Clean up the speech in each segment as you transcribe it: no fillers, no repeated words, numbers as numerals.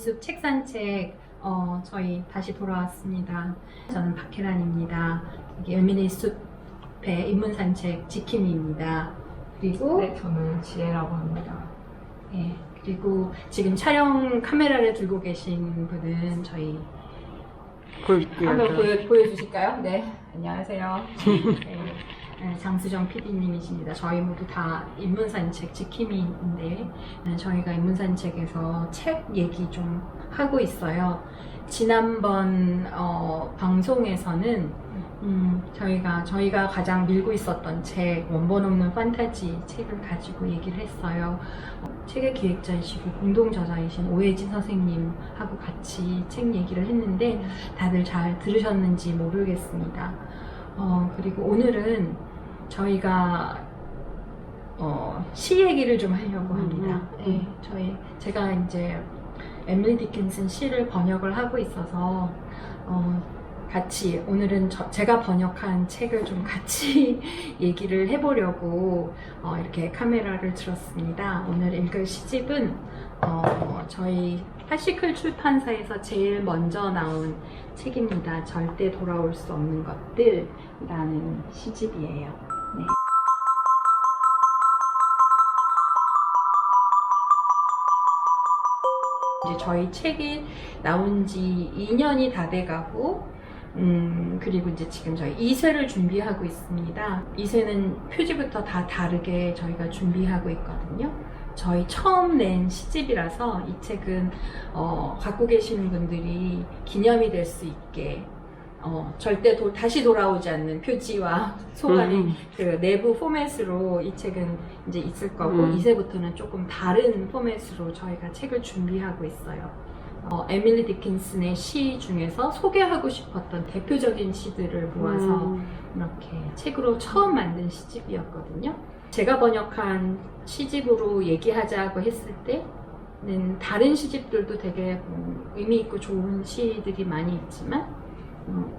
보습 책 산책 저희 다시 돌아왔습니다. 저는 박혜란입니다. 엘미네 숲의 인문 산책 지킴이입니다. 그리고 네, 저는 지혜라고 합니다. 네, 그리고 지금 촬영 카메라를 들고 계신 분은 저희 한번 보여주실까요? 네, 안녕하세요. 장수정 PD님이십니다. 저희 모두 다 인문산책 지킴이인데 저희가 인문산책에서 책 얘기 좀 하고 있어요. 지난번 방송에서는 저희가 가장 밀고 있었던 책, 원본 없는 판타지 책을 가지고 얘기를 했어요. 책의 기획자이시고 공동저자이신 오혜진 선생님하고 같이 책 얘기를 했는데 다들 잘 들으셨는지 모르겠습니다. 그리고 오늘은 저희가 시 얘기를 좀 하려고 합니다. 네, 제가 이제 에밀리 디킨슨 시를 번역을 하고 있어서 같이 오늘은 제가 번역한 책을 좀 같이 얘기를 해보려고 이렇게 카메라를 들었습니다. 오늘 읽을 시집은 저희 하시클 출판사에서 제일 먼저 나온 책입니다. 절대 돌아올 수 없는 것들이라는 시집이에요. 네. 이제 저희 책이 나온 지 2년이 다 돼가고 그리고 이제 지금 저희 2쇄를 준비하고 있습니다. 2쇄는 표지부터 다 다르게 저희가 준비하고 있거든요. 저희 처음 낸 시집이라서 이 책은 갖고 계시는 분들이 기념이 될 수 있게 절대 다시 돌아오지 않는 표지와 소관의 그 내부 포맷으로 이 책은 이제 있을 거고 2쇄부터는 조금 다른 포맷으로 저희가 책을 준비하고 있어요. 에밀리 디킨슨의 시 중에서 소개하고 싶었던 대표적인 시들을 모아서 이렇게 책으로 처음 만든 시집이었거든요. 제가 번역한 시집으로 얘기하자고 했을 때는 다른 시집들도 되게 의미 있고 좋은 시들이 많이 있지만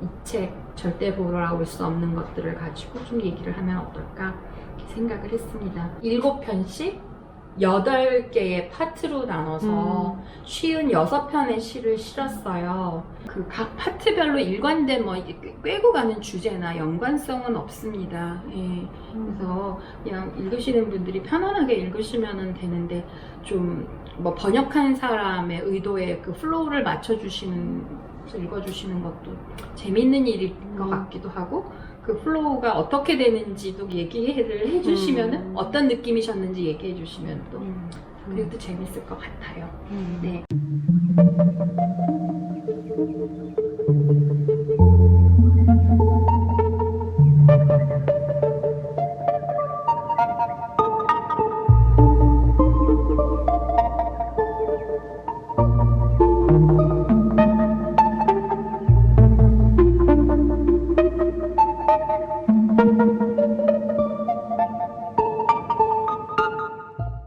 이 책 절대 돌아올 수 없는 것들을 가지고 좀 얘기를 하면 어떨까 이렇게 생각을 했습니다. 7편씩 8개의 파트로 나눠서 56편의 시를 실었어요. 그 각 파트별로 일관된 꿰고 가는 주제나 연관성은 없습니다. 예. 그래서 그냥 읽으시는 분들이 편안하게 읽으시면 되는데 좀 번역한 사람의 의도에 그 플로우를 읽어주시는 것도 재밌는 일일 것 같기도 하고 그 플로우가 어떻게 되는지도 얘기를 해주시면은 어떤 느낌이셨는지 얘기해 주시면 또 그것도 재밌을 것 같아요. 네.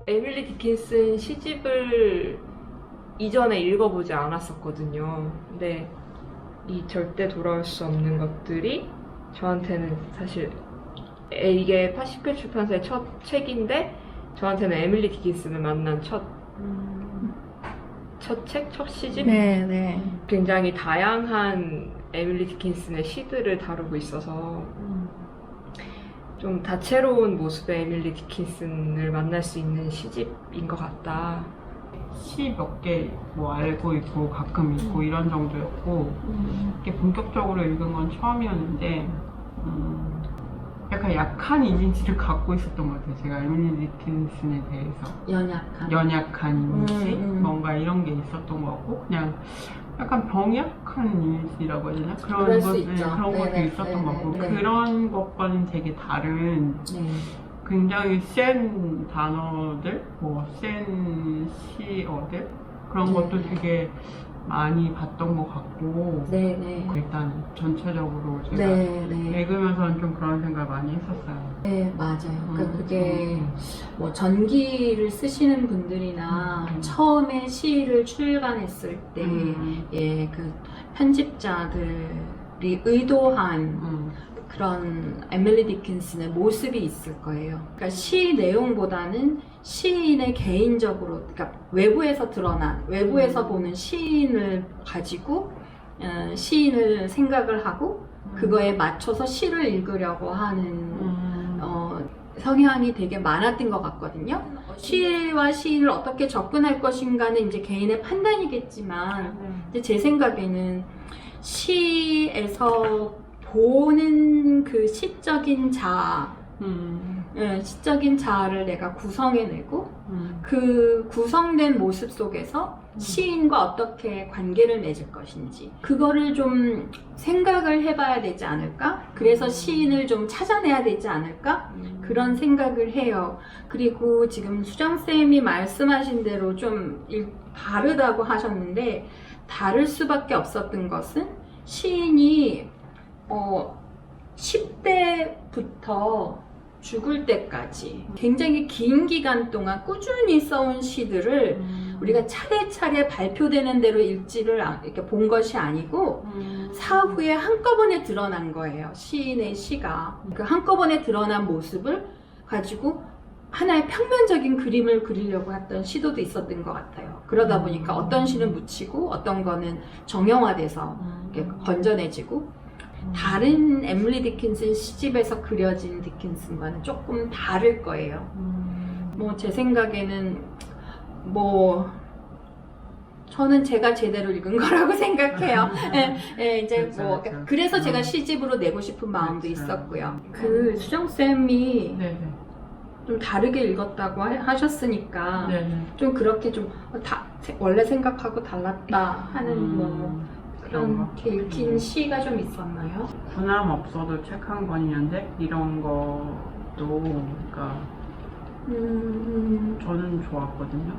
에밀리 디킨슨 시집을 이전에 읽어보지 않았었거든요. 근데 이 절대 돌아올 수 없는 것들이 저한테는 사실 이게 파시클 출판사의 첫 책인데 저한테는 에밀리 디킨슨을 만난 첫 책? 첫 시집? 네. 굉장히 다양한 에밀리 디킨슨의 시들을 다루고 있어서 좀 다채로운 모습의 에밀리 디킨슨을 만날 수 있는 시집인 것 같다. 시 몇 개 알고 있고 가끔 읽고 이런 정도였고 이렇게 본격적으로 읽은 건 처음이었는데 약간 약한 이미지를 갖고 있었던 것 같아요. 제가 에밀리 디킨슨에 대해서 연약한 이미지 뭔가 이런 게 있었던 것 같고 그냥 약간 병약한 이미지라고 해야 되나? 그런 것도 있었던 것 같고 그런 것과는 되게 다른 굉장히 센 단어들, 센 시어들 그런 것도 되게 많이 봤던 것 같고 일단 전체적으로 제가 읽으면서는 좀 그런 생각 많이 했었어요. 네, 맞아요. 그러니까 그게 전기를 쓰시는 분들이나 처음에 시를 출간했을 때 그 편집자들이 의도한 그런 에밀리 디킨슨의 모습이 있을 거예요. 그러니까 시 내용보다는 시인의 개인적으로, 그러니까 외부에서 드러난, 외부에서 보는 시인을 가지고 시인을 생각을 하고 그거에 맞춰서 시를 읽으려고 하는 성향이 되게 많았던 것 같거든요. 시와 시인을 어떻게 접근할 것인가는 이제 개인의 판단이겠지만 이제 제 생각에는 시에서 보는 그 시적인 자아, 시적인 자아를 내가 구성해내고 그 구성된 모습 속에서 시인과 어떻게 관계를 맺을 것인지 그거를 좀 생각을 해봐야 되지 않을까? 그래서 시인을 좀 찾아내야 되지 않을까? 그런 생각을 해요. 그리고 지금 수정쌤이 말씀하신 대로 좀 다르다고 하셨는데 다를 수밖에 없었던 것은 시인이 10대부터 죽을 때까지 굉장히 긴 기간 동안 꾸준히 써온 시들을 우리가 차례차례 발표되는 대로 읽지를 이렇게 본 것이 아니고 사후에 한꺼번에 드러난 거예요. 시인의 시가. 그 한꺼번에 드러난 모습을 가지고 하나의 평면적인 그림을 그리려고 했던 시도도 있었던 것 같아요. 그러다 보니까 어떤 시는 묻히고 어떤 거는 정형화돼서 이렇게 건져내지고 다른 에밀리 디킨슨 시집에서 그려진 디킨슨과는 조금 다를 거예요. 뭐 제 생각에는 저는 제가 제대로 읽은 거라고 생각해요. 이제 그렇죠. 그래서 제가 시집으로 내고 싶은 마음도 있었고요. 그 수정쌤이 좀 다르게 읽었다고 하셨으니까 좀 그렇게 좀 원래 생각하고 달랐다 하는 그렇게 읽힌 시가 좀 있었나요? 군함 없어도 책 한 권이는데 이런 것도 그러니까 저는 좋았거든요.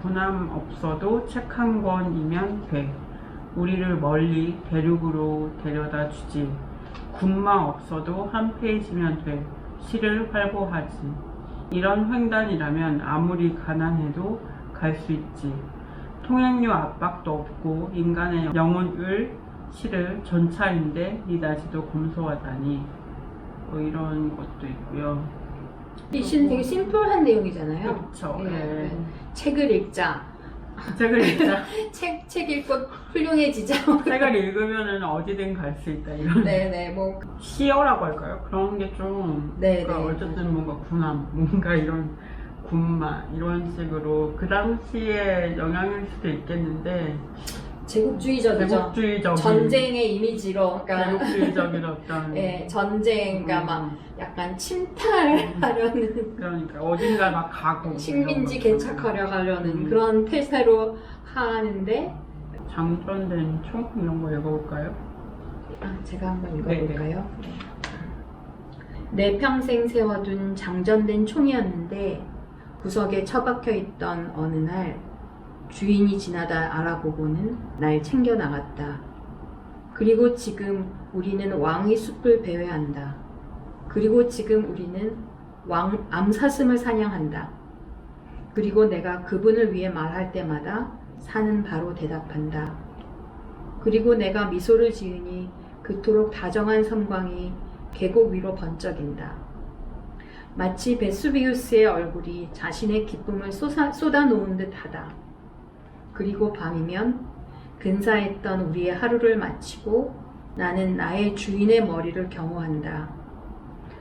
군함 없어도 책 한 권이면 돼. 우리를 멀리 대륙으로 데려다 주지. 군마 없어도 한 페이지면 돼. 시를 활보하지. 이런 횡단이라면 아무리 가난해도 갈 수 있지. 통행료 압박도 없고 인간의 영혼을 시를 전차인데 니다지도 검소하다니. 뭐 이런 것도 있고요. 이 시는 되게 심플한 내용이잖아요. 그렇죠. 책을 읽자. 책을 읽자. 책 읽고 훌륭해지자. 책을 읽으면 어디든 갈 수 있다. 이런. 시어라고 할까요? 그런 게 좀. 그러니까 어쨌든 뭔가 군함, 뭔가 이런 군마 이런 식으로 그 당시의 영향일 수도 있겠는데. 제국주의적이죠. 전쟁의 이미지로, 제국주의적인 어떤. 전쟁, 그러니까 약간 침탈하려는. 그러니까 어딘가 막 가고. 식민지 개척하려 가려는 그런 태세로 하는데. 장전된 총 이런 거 읽어볼까요? 제가 한번 읽어볼까요? 내 평생 세워둔 장전된 총이었는데 구석에 처박혀 있던 어느 날 주인이 지나다 알아보고는 날 챙겨 나갔다. 그리고 지금 우리는 왕의 숲을 배회한다. 그리고 지금 우리는 암사슴을 사냥한다. 그리고 내가 그분을 위해 말할 때마다 산은 바로 대답한다. 그리고 내가 미소를 지으니 그토록 다정한 섬광이 계곡 위로 번쩍인다. 마치 베수비우스의 얼굴이 자신의 기쁨을 쏟아놓은 듯하다. 그리고 밤이면 근사했던 우리의 하루를 마치고 나는 나의 주인의 머리를 경호한다.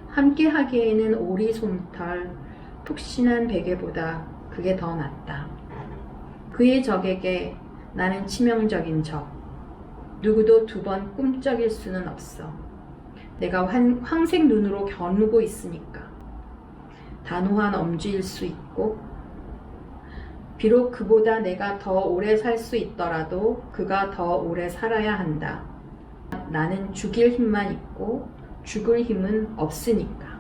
함께 하기에는 오리 솜털, 푹신한 베개보다 그게 더 낫다. 그의 적에게 나는 치명적인 적. 누구도 두 번 꿈쩍일 수는 없어. 내가 황색 눈으로 겨누고 있으니까. 단호한 엄지일 수 있고 비록 그보다 내가 더 오래 살 수 있더라도 그가 더 오래 살아야 한다. 나는 죽일 힘만 있고 죽을 힘은 없으니까.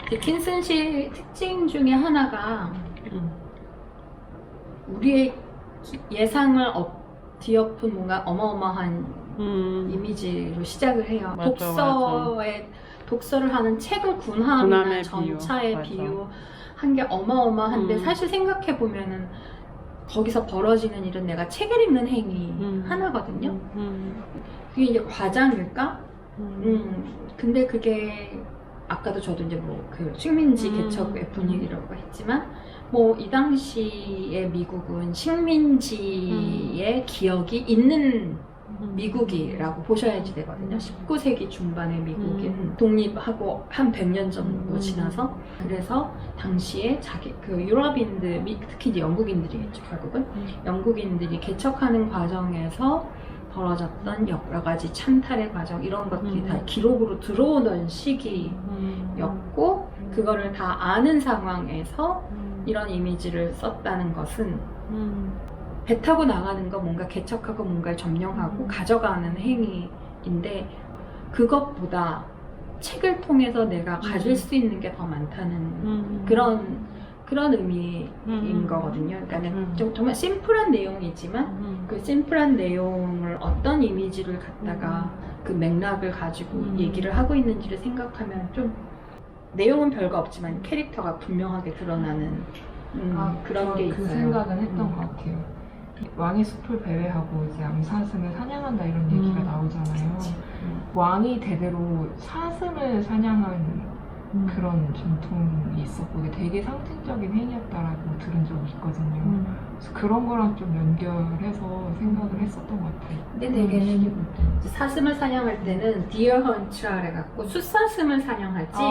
디킨슨 시 특징 중에 하나가 우리의 예상을 뒤엎은 뭔가 어마어마한 이미지로 시작을 해요. 독서를 하는 책을 군함이나 전차에 비유한 게 어마어마한데 사실 생각해 보면은 거기서 벌어지는 일은 내가 책을 읽는 행위 하나거든요. 그게 이제 과장일까? 근데 그게 아까도 저도 이제 뭐 그 식민지 개척의 분위기라고 했지만 뭐 이 당시에 미국은 식민지의 기억이 있는 미국이라고 보셔야지 되거든요. 19세기 중반의 미국인 독립하고 한 100년 정도 지나서 그래서 당시에 자기 그 유럽인들 특히 이제 영국인들이겠죠. 결국은 영국인들이 개척하는 과정에서 벌어졌던 여러 가지 참탈의 과정 이런 것들이 다 기록으로 들어오던 시기였고 그거를 다 아는 상황에서 이런 이미지를 썼다는 것은 배 타고 나가는 거 뭔가 개척하고 뭔가를 점령하고 가져가는 행위인데 그것보다 책을 통해서 내가 가질 수 있는 게 더 많다는 그런 의미인 거거든요. 그러니까 좀 정말 심플한 내용이지만 그 심플한 내용을 어떤 이미지를 갖다가 그 맥락을 가지고 얘기를 하고 있는지를 생각하면 좀 내용은 별거 없지만 캐릭터가 분명하게 드러나는 그런 게 있어요. 그 생각은 했던 것 같아요. 왕이 숲을 배회하고 이제 암사슴을 사냥한다 이런 얘기가 나오잖아요. 왕이 대대로 사슴을 사냥한 그런 전통이 있었고 이게 되게 상징적인 행위였다라고 들은 적이 있거든요. 그래서 그런 거랑 좀 연결해서 생각을 했었던 것 같아요. 근데 되게는 사슴을 사냥할 때는 디어 헌트라 해갖고 숫사슴을 사냥하지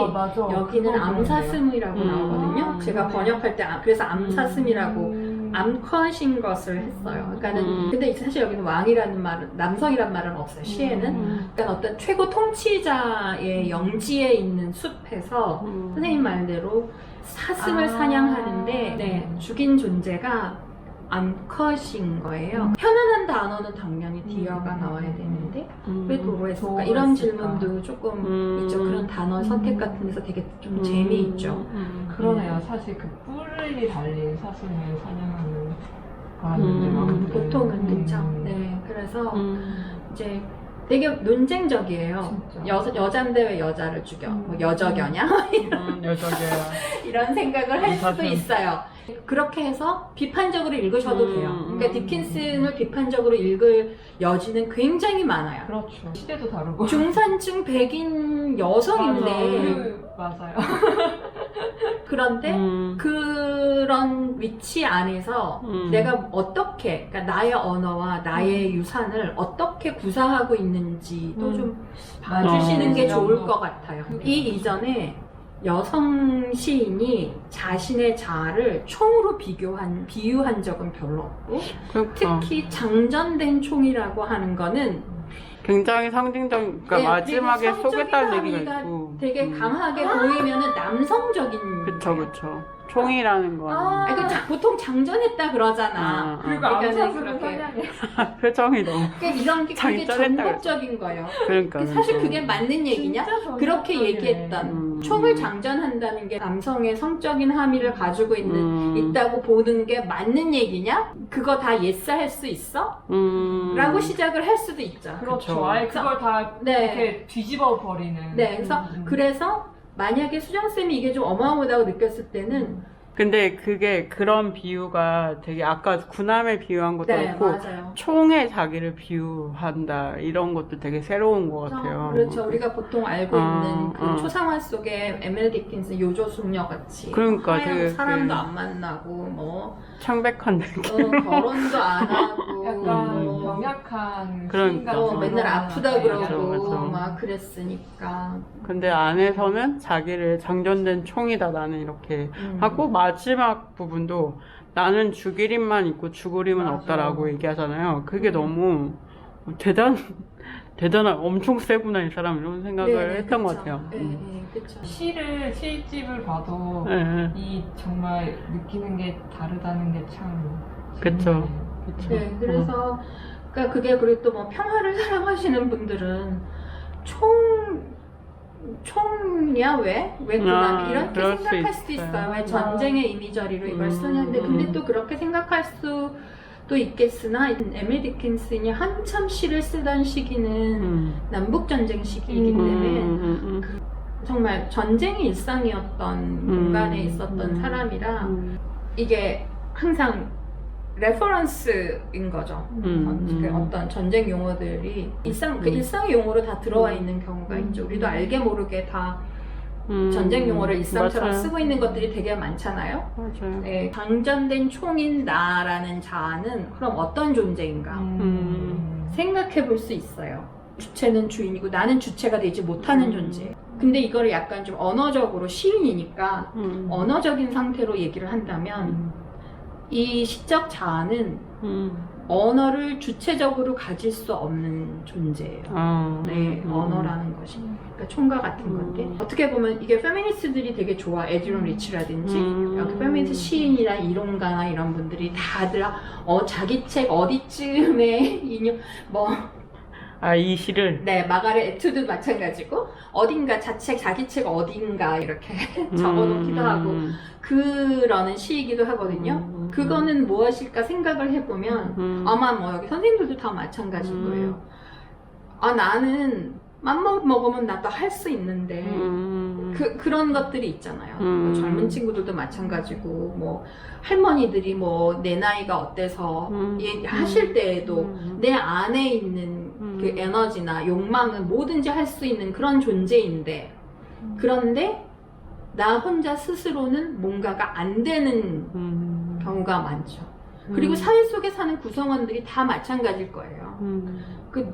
여기는 암사슴이라고 나오거든요. 제가 번역할 때 그래서 암사슴이라고 암컷인 것을 했어요. 그러니까는 근데 사실 여기는 왕이라는 말은 남성이란 말은 없어요. 시에는 그러니까 어떤 최고 통치자의 영지에 있는 숲에서 선생님 말대로 사슴을 사냥하는데 죽인 존재가 암컷인 거예요. 편안한 단어는 당연히 디어가 나와야 되는데 왜 도로했을까? 이런 질문도 조금 있죠. 그런 단어 선택 같은 데서 되게 좀 재미있죠. 그러네요. 사실 그 뿔이 달린 사슴을 사냥하는 거였는데 보통은 그쵸. 네, 그래서 이제 되게 논쟁적이에요. 여잔데 왜 여자를 죽여? 뭐 여적여냐? 여적여야. 이런 생각을 할 수도 있어요. 그렇게 해서 비판적으로 읽으셔도 돼요. 그러니까 디킨슨을 비판적으로 읽을 여지는 굉장히 많아요. 그렇죠. 시대도 다르고. 중산층 백인 여성인데 맞아요. 그런데 그런 위치 안에서 내가 어떻게 그러니까 나의 언어와 나의 유산을 어떻게 구사하고 있는지도 좀 봐주시는 게 좋을 것 같아요. 이 이전에 여성 시인이 자신의 자아를 총으로 비유한 적은 별로 없고 특히 장전된 총이라고 하는 거는 굉장히 상징적, 그러니까 마지막에 속였다는 얘기가 있고 되게 강하게 보이면은 남성적인 그쵸 총이라는 건 보통 장전했다 그러잖아. 그리고 암사슴을 사냥해. 표정이 너무 그러니까 이런 게 되게 전국적인 거예요. 그러니까 사실 그게 맞는 얘기냐? 그렇게 얘기했던 총을 장전한다는 게 남성의 성적인 함의를 가지고 있다고 보는 게 맞는 얘기냐? 그거 다 예스할 수 있어? 라고 시작을 할 수도 있죠. 그렇죠. 아예 그걸 다 이렇게 뒤집어 버리는. 네, 그래서 만약에 수정쌤이 이게 좀 어마어마하다고 느꼈을 때는 근데 그게 그런 비유가 되게 아까 군함에 비유한 것도 있고 맞아요. 총에 자기를 비유한다 이런 것도 되게 새로운 것 같아요. 그렇죠. 우리가 보통 알고 있는 그 초상화 속에 에밀리 디킨슨 요조숙녀 같이 그러니까 되게 사람도 안 만나고 뭐 창백한 느낌. 결혼도 안 하고 약간 병약한 그러니까 맨날 아프다 그러고 맞아. 막 그랬으니까. 근데 안에서는 자기를 장전된 총이다 나는 이렇게 하고 마지막 부분도 나는 죽일 힘만 있고 죽을 힘은 없다라고 얘기하잖아요. 그게 너무 대단한 엄청 세구나 이 사람 이런 생각을 했던 것 같아요. 그쵸. 시집을 봐도 이 정말 느끼는 게 다르다는 게 참 그쵸. 네, 그래서 그러니까 그게 그리고 또 뭐 평화를 사랑하시는 분들은 총이야 왜 그다음에 이렇게 생각할 수도 있어요. 왜 전쟁의 이미저리로 이걸 쓰는데 근데 또 그렇게 생각할 수도 있겠으나 에밀리 디킨슨이 한참 시를 쓰던 시기는 남북 전쟁 시기이기 때문에 정말 전쟁이 일상이었던 공간에 있었던 사람이라 이게 항상 레퍼런스인 거죠. 그 어떤 전쟁 용어들이 일상 용어로 다 들어와 있는 경우가 있죠. 우리도 알게 모르게 다 전쟁 용어를 일상처럼 맞아요. 쓰고 있는 것들이 되게 많잖아요. 맞아요. 네, 방전된 총인 나라는 자아는 그럼 어떤 존재인가 생각해 볼 수 있어요. 주체는 주인이고 나는 주체가 되지 못하는 존재. 근데 이거를 약간 좀 언어적으로 시인이니까 언어적인 상태로 얘기를 한다면 이 시적 자아는 언어를 주체적으로 가질 수 없는 존재예요. 네, 언어라는 것이. 그러니까 총과 같은 건데 어떻게 보면 이게 페미니스트들이 되게 좋아. 에드런 리치라든지 여기 페미니스트 시인이나 이론가나 이런 분들이 다들 자기 책 어디쯤에 인용 이 시를? 네, 마가렛 애투도 마찬가지고 어딘가 자기 책 어딘가 이렇게 적어놓기도 하고 그러는 시이기도 하거든요. 그거는 무엇일까 생각을 해보면 아마 뭐 여기 선생님들도 다 마찬가지일 거예요. 나는 맘만 먹으면 나도 할 수 있는데 그런 것들이 있잖아요. 뭐 젊은 친구들도 마찬가지고 뭐 할머니들이 뭐 내 나이가 어때서 얘기하실 때에도 내 안에 있는 그 에너지나 욕망은 뭐든지 할 수 있는 그런 존재인데 그런데 나 혼자 스스로는 뭔가가 안 되는 경우가 많죠. 그리고 사회 속에 사는 구성원들이 다 마찬가지일 거예요.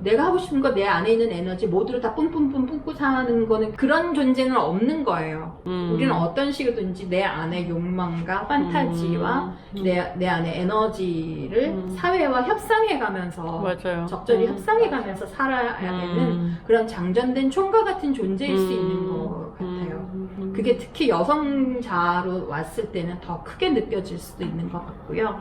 내가 하고 싶은 거 내 안에 있는 에너지 모두를 다 뿜뿜뿜 뿜고 사는 거는 그런 존재는 없는 거예요. 우리는 어떤 식으로든지 내 안에 욕망과 판타지와 내 안에 에너지를 사회와 협상해가면서 맞아요. 적절히 협상해가면서 살아야 되는 그런 장전된 총과 같은 존재일 수 있는 것 같아요. 그게 특히 여성자로 왔을 때는 더 크게 느껴질 수도 있는 것 같고요.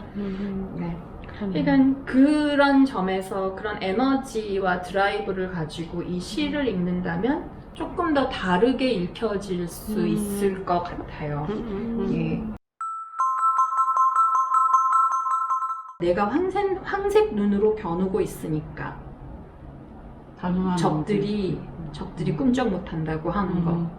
네. 그러니까 그런 점에서 그런 에너지와 드라이브를 가지고 이 시를 읽는다면 조금 더 다르게 읽혀질 수 있을 것 같아요. 예. 내가 황색 눈으로 겨누고 있으니까 적들이 꿈쩍 못한다고 하는 거.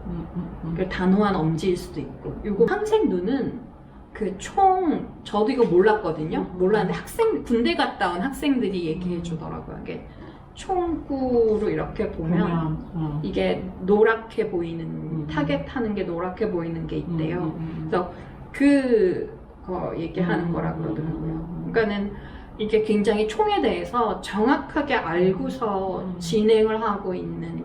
그 단호한 엄지일 수도 있고. 이거 황색 눈은 그 저도 이거 몰랐거든요. 몰랐는데 군대 갔다 온 학생들이 얘기해 주더라고요. 이게 총구로 이렇게 보면 이게 노랗게 보이는 타겟하는 게 노랗게 보이는 게 있대요. 그래서 그거 얘기하는 거라 그러더라고요. 그러니까는 이게 굉장히 총에 대해서 정확하게 알고서 진행을 하고 있는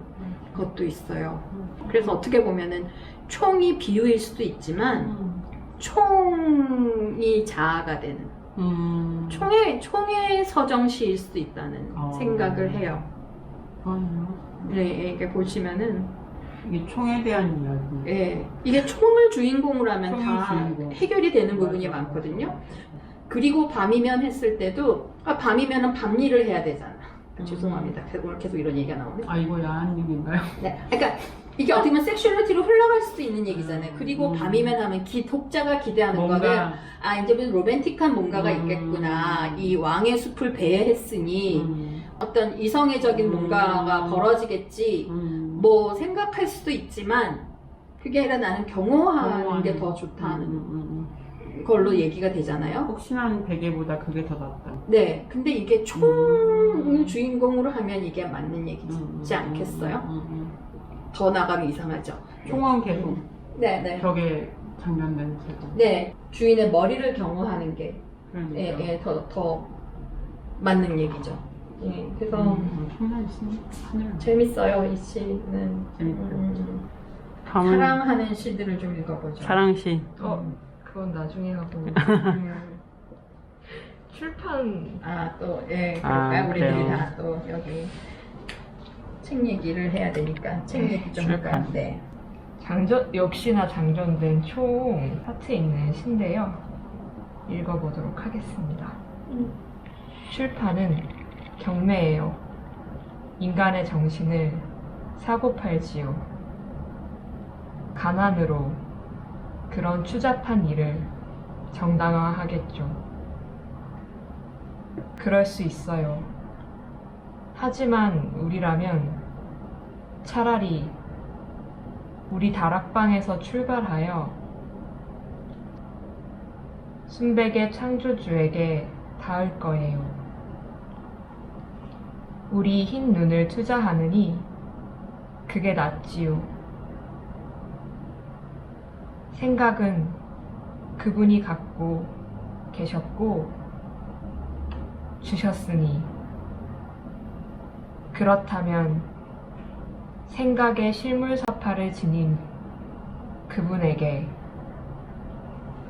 것도 있어요. 그래서 어떻게 보면은 총이 비유일 수도 있지만 총이 자아가 되는 총의 서정시일 수도 있다는 생각을 해요. 네, 이게 보시면은 이게 총에 대한 이야기. 예, 이게 총을 주인공으로 하면 다 주인공. 해결이 되는 부분이 많거든요. 그리고 밤이면 했을 때도 밤이면은 밤일을 해야 되잖아. 죄송합니다. 오늘 계속 이런 얘기가 나오네. 이거 야한 얘기인가요? 네, 그러니까 이게 어떻게 보면 섹슈얼리티로 흘러갈 수도 있는 얘기잖아요. 그리고 밤이면 하면 독자가 기대하는 거는 이제 무슨 로맨틱한 뭔가가 있겠구나. 이 왕의 숲을 배회했으니 어떤 이성애적인 뭔가가 벌어지겠지. 뭐 생각할 수도 있지만 그게 아니라 나는 경호하는 게 더 좋다는 걸로 얘기가 되잖아요. 혹시나 베개보다 그게 더 낫다. 네, 근데 이게 총을 주인공으로 하면 이게 맞는 얘기지 않겠어요? 더 나가면 이상하죠. 총은 계속 네. 벽에 장면된 채로. 네, 주인의 머리를 경호하는 게 더 맞는 얘기죠. 예, 그래서 엄청난 시. 재밌어요. 이 시는. 재밌어요. 사랑하는 시들을 좀 읽어보죠. 사랑시. 그건 나중에 하고 출판 그럴까요? 우리들이 다 또 여기 책 얘기를 해야 되니까 책 얘기 좀 할까요? 네. 역시나 장전된 총 파트에 있는 시인데요. 읽어보도록 하겠습니다. 출판은 경매예요. 인간의 정신을 사고팔지요. 가난으로 그런 추잡한 일을 정당화하겠죠. 그럴 수 있어요. 하지만 우리라면 차라리 우리 다락방에서 출발하여 순백의 창조주에게 닿을 거예요. 우리 흰 눈을 투자하느니 그게 낫지요. 생각은 그분이 갖고 계셨고 주셨으니 그렇다면 생각의 실물사파를 지닌 그분에게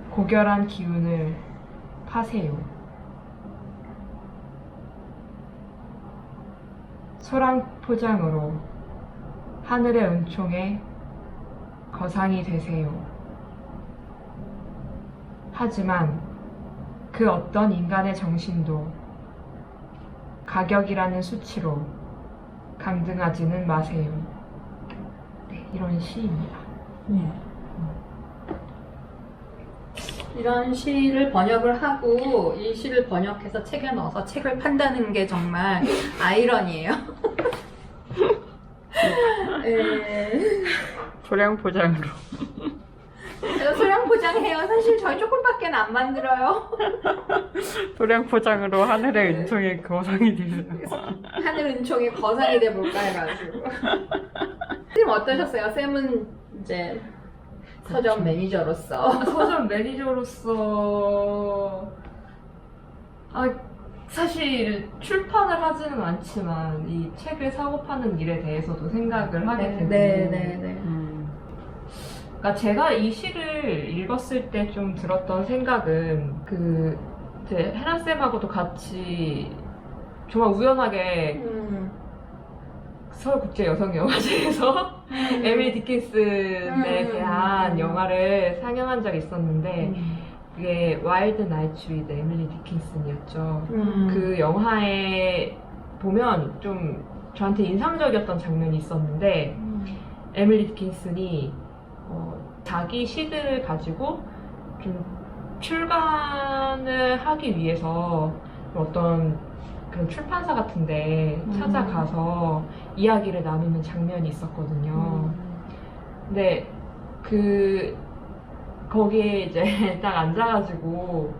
고결한 기운을 파세요. 소랑포장으로 하늘의 은총에 거상이 되세요. 하지만 그 어떤 인간의 정신도 가격이라는 수치로 강등하지는 마세요. 네, 이런 시입니다. 이런 시를 번역을 하고 이 시를 번역해서 책에 넣어서 책을 판다는 게 정말 아이러니예요. 소량 포장으로. 소량 포장해요. 사실 저희 조금밖에 안 만들어요. 소량 포장으로 하늘의 은총에 거상이 되세요. 하늘 은총의 거상이 돼볼까 해가지고. 쌤 어떠셨어요? 쌤은 이제 서점 매니저로서. 서점 매니저로서 사실 출판을 하지는 않지만 이 책을 사고 파는 일에 대해서도 생각을 하게 되고 네네네. 그러니까 제가 이 시를 읽었을 때 좀 들었던 생각은 이제 헤라쌤하고도 같이 정말 우연하게 서울국제여성영화제에서 에밀리 디킨슨에 대한 영화를 상영한 적이 있었는데 그게 와일드 나이츠 위드 에밀리 디킨슨이었죠. 그 영화에 보면 좀 저한테 인상적이었던 장면이 있었는데 에밀리 디킨슨이 자기 시들을 가지고 좀 출간을 하기 위해서 어떤 그런 출판사 같은데 찾아가서 이야기를 나누는 장면이 있었거든요. 근데 거기에 이제 딱 앉아가지고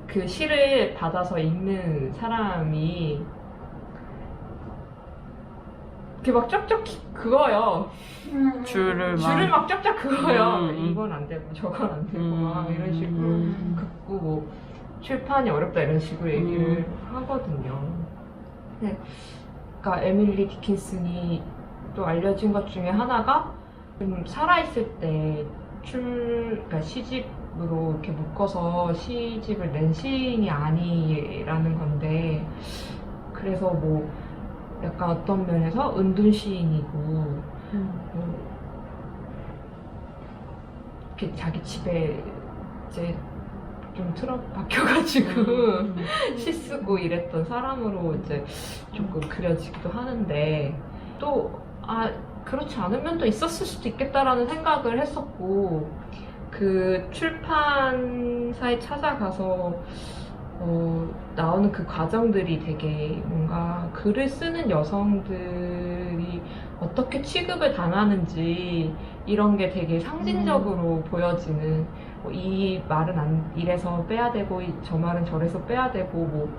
그 시를 받아서 읽는 사람이 이렇게 막 쩍쩍 그거요. 줄을 막 쩍쩍 그거요. 이건 안 되고 저건 안 되고 막 이런 식으로 긋고 뭐 출판이 어렵다 이런 식으로 얘기를 하거든요. 네. 그러니까 에밀리 디킨슨이 또 알려진 것 중에 하나가 좀 살아있을 때 그러니까 시집으로 이렇게 묶어서 시집을 낸 시인이 아니라는 건데 그래서 뭐 약간 어떤 면에서 은둔 시인이고 이렇게 자기 집에 이제 좀 박혀가지고 시 쓰고 이랬던 사람으로 이제 조금 그려지기도 하는데 또 그렇지 않은 면도 있었을 수도 있겠다라는 생각을 했었고 그 출판사에 찾아가서 나오는 그 과정들이 되게 뭔가 글을 쓰는 여성들이 어떻게 취급을 당하는지 이런 게 되게 상징적으로 보여지는 이 말은 이래서 빼야 되고 저 말은 저래서 빼야 되고 뭐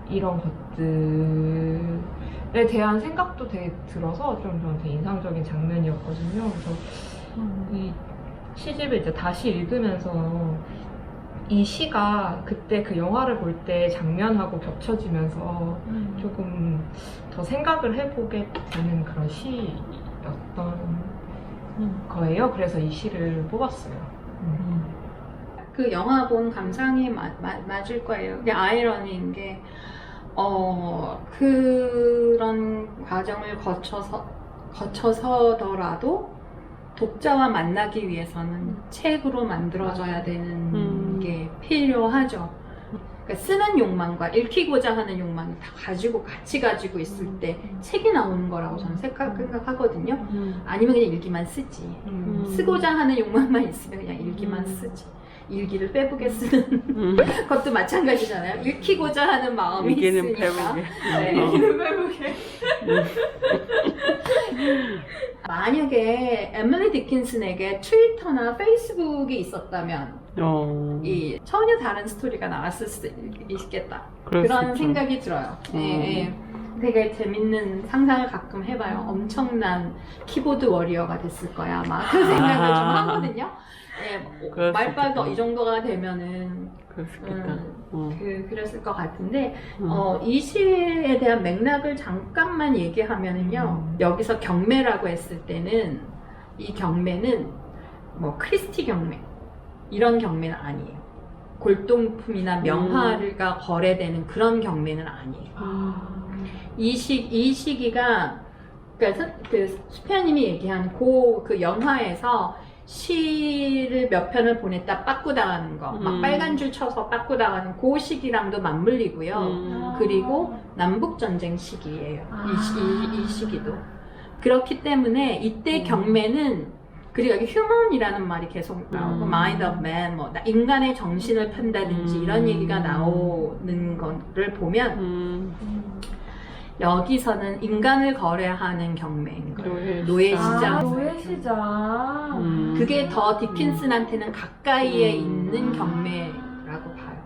이런 것들에 대한 생각도 되게 들어서 좀 저한테 인상적인 장면이었거든요. 그래서 이 시집을 이제 다시 읽으면서 이 시가 그때 그 영화를 볼 때 장면하고 겹쳐지면서 조금 더 생각을 해보게 되는 그런 시였던 거예요. 그래서 이 시를 뽑았어요. 그 영화 본 감상이 맞을 거예요. 근데 아이러니인 게 그런 과정을 거쳐서더라도 독자와 만나기 위해서는 책으로 만들어져야 되는 게 필요하죠. 그러니까 쓰는 욕망과 읽히고자 하는 욕망이 다 같이 가지고 있을 때 책이 나오는 거라고 저는 생각하거든요. 아니면 그냥 일기만 쓰지. 쓰고자 하는 욕망만 있으면 그냥 일기만 쓰지. 일기를 빼보게 쓰는 것도 마찬가지잖아요. 읽히고자 하는 마음이 일기는 있으니까. 빼보게. 네, 일기는 빼보게. 만약에 에밀리 디킨슨에게 트위터나 페이스북이 있었다면 이 전혀 다른 스토리가 나왔을 수 있겠다. 그런 생각이 들어요. 예. 되게 재밌는 상상을 가끔 해봐요. 엄청난 키보드 워리어가 됐을 거야. 막 그 생각을 좀 하거든요. 예, 말빨도 이 정도가 되면은 그랬을 것 같은데 이 시에 대한 맥락을 잠깐만 얘기하면은요. 여기서 경매라고 했을 때는 이 경매는 뭐 크리스티 경매 이런 경매는 아니에요. 골동품이나 명화가 거래되는 그런 경매는 아니에요. 이 시기가 그러니까 그 수피아님이 얘기한 그 영화에서 시를 몇 편을 보냈다 빠꾸당하는 거, 막 빨간 줄 쳐서 빠꾸당하는 그 시기랑도 맞물리고요. 그리고 남북전쟁 시기예요. 이 시기도. 그렇기 때문에 이때 경매는 그리고 여기 휴먼이라는 말이 계속 나오고 mind of man, 뭐 인간의 정신을 판다든지 이런 얘기가 나오는 거를 보면 여기서는 인간을 거래하는 경매인 거예요. 노예시장. 노예시장. 그게 더 디킨슨한테는 가까이에 있는 경매라고 봐요.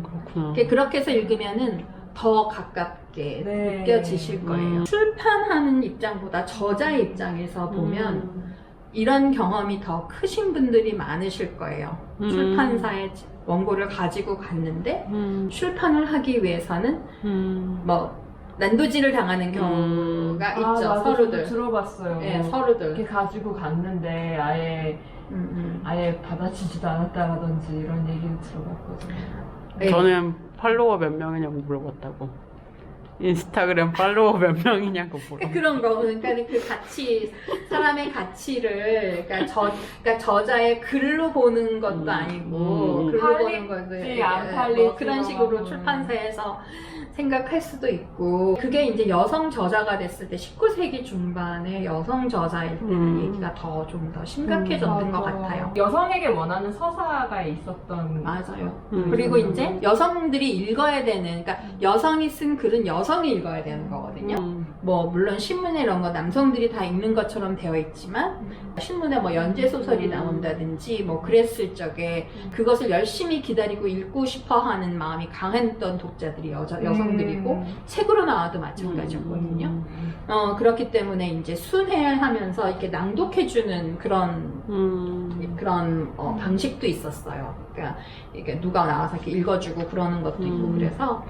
그렇구나. 그렇게 해서 읽으면은 더 가깝게 느껴지실 거예요. 출판하는 입장보다 저자의 입장에서 보면 이런 경험이 더 크신 분들이 많으실 거예요. 출판사에 원고를 가지고 갔는데 출판을 하기 위해서는 뭐 난도질을 당하는 경우가 있죠. 맞아, 서류들. 들어봤어요. 네, 서류들. 이렇게 가지고 갔는데 아예 받아치지도 않았다라든지 이런 얘기를 들어봤거든요. 네. 저는 팔로워 몇 명이냐고 물어봤다고. 인스타그램 팔로워 몇 명이냐고 물어봤다고. 그런 거. 그러니까 그 가치, 사람의 가치를, 그러니까 저자의 글로 보는 것도 아니고, 글로 보는 것도 안 팔릴지 뭐 그런 식으로 출판사에서 생각할 수도 있고, 그게 이제 여성 저자가 됐을 때 19세기 중반에 여성 저자일 때는 얘기가 좀 더 심각해졌던 것 같아요. 여성에게 원하는 서사가 있었던. 맞아요. 그리고 이제 여성들이 읽어야 되는, 그러니까 여성이 쓴 글은 여성이 읽어야 되는 거거든요. 뭐 물론 신문에 이런 거 남성들이 다 읽는 것처럼 되어 있지만 신문에 뭐 연재 소설이 나온다든지 뭐 그랬을 적에 그것을 열심히 기다리고 읽고 싶어하는 마음이 강했던 독자들이 여성들이고 책으로 나와도 마찬가지였거든요. 그렇기 때문에 이제 순회하면서 이렇게 낭독해주는 그런 방식도 있었어요. 그러니까 이게 누가 나와서 이렇게 읽어주고 그러는 것도 있고 그래서.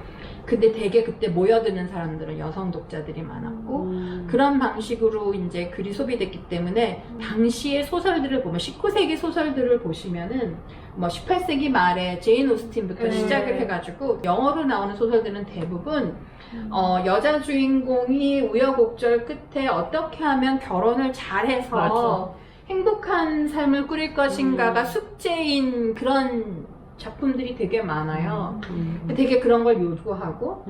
근데 되게 그때 모여드는 사람들은 여성 독자들이 많았고 그런 방식으로 이제 글이 소비됐기 때문에 당시의 소설들을 보면 19세기 소설들을 보시면은 뭐 18세기 말에 제인 오스틴부터 시작을 해가지고 영어로 나오는 소설들은 대부분 여자 주인공이 우여곡절 끝에 어떻게 하면 결혼을 잘해서 행복한 삶을 꾸릴 것인가가 숙제인 그런 작품들이 되게 많아요. 되게 그런 걸 요구하고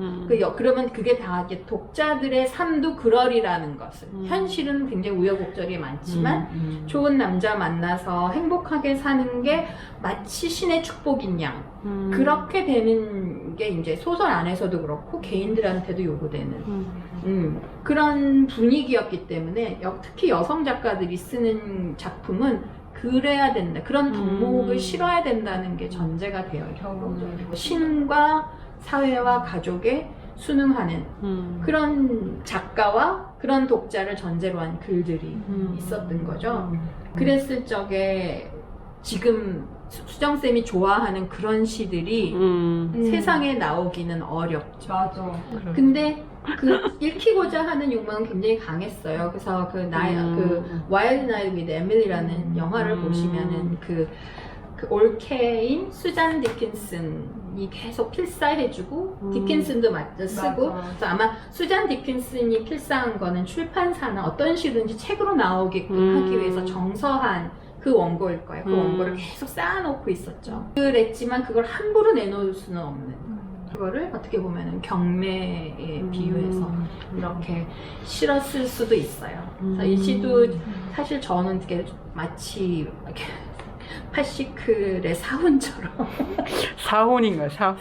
그러면 그게 다 이제 독자들의 삶도 그러리라는 것을 현실은 굉장히 우여곡절이 많지만 좋은 남자 만나서 행복하게 사는 게 마치 신의 축복인 양 그렇게 되는 게 이제 소설 안에서도 그렇고 개인들한테도 요구되는 그런 분위기였기 때문에 특히 여성 작가들이 쓰는 작품은 그래야 된다. 그런 덕목을 실어야 된다는 게 전제가 되어 있고 신과 사회와 가족에 순응하는 그런 작가와 그런 독자를 전제로 한 글들이 있었던 거죠. 그랬을 적에 지금 수정쌤이 좋아하는 그런 시들이 세상에 나오기는 어렵죠. 맞아. 근데 그 읽히고자 하는 욕망은 굉장히 강했어요. 그래서 그 와일드 나이트 위드 에밀리라는 영화를 보시면은 그 올케인 수잔 디킨슨이 계속 필사해주고 디킨슨도 쓰고 그래서 아마 수잔 디킨슨이 필사한 거는 출판사나 어떤 식이든지 책으로 나오게끔 하기 위해서 정서한 그 원고일 거예요. 그 원고를 계속 쌓아놓고 있었죠. 그랬지만 그걸 함부로 내놓을 수는 없는 그거를 어떻게 보면 경매에 비유해서 이렇게 실었을 수도 있어요. 그래서 이 시도 사실 저는 되게 마치 이렇게 파시클의 사훈처럼 사혼인가요? 사혼?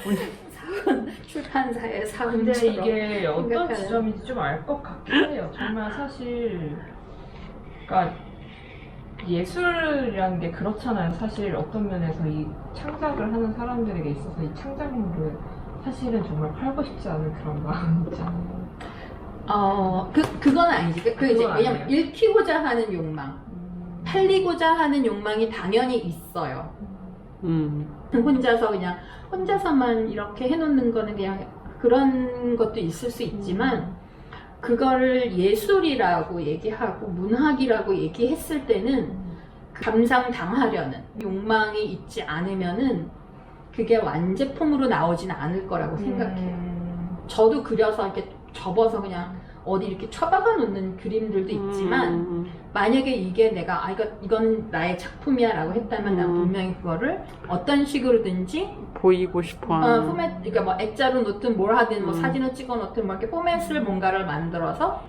출판사의 근데 사은처럼 이게 어떤 생각하는. 지점인지 좀 알 것 같긴 해요. 정말 사실 그러니까 예술이라는 게 그렇잖아요. 사실 어떤 면에서 이 창작을 하는 사람들에게 있어서 이 창작물을 사실은 정말 팔고 싶지 않은 그런 마음 있잖아요. 그건 아니지. 그 이제 그건 왜냐면 아니에요? 읽히고자 하는 욕망, 팔리고자 하는 욕망이 당연히 있어요. 혼자서만 이렇게 해놓는 거는 그냥 그런 것도 있을 수 있지만, 그거를 예술이라고 얘기하고 문학이라고 얘기했을 때는 감상당하려는 욕망이 있지 않으면은 그게 완제품으로 나오지는 않을 거라고 생각해요. 저도 그려서 이렇게 접어서 그냥 어디 이렇게 처박아 놓는 그림들도 있지만, 만약에 이게 내가 이건 나의 작품이야 라고 했다면 난 분명히 그거를 어떤 식으로든지 보이고 싶어하는. 포맷, 그러니까 뭐 액자로 놓든 뭘 하든 뭐 사진을 찍어 놓든 뭐 이렇게 포맷을 뭔가를 만들어서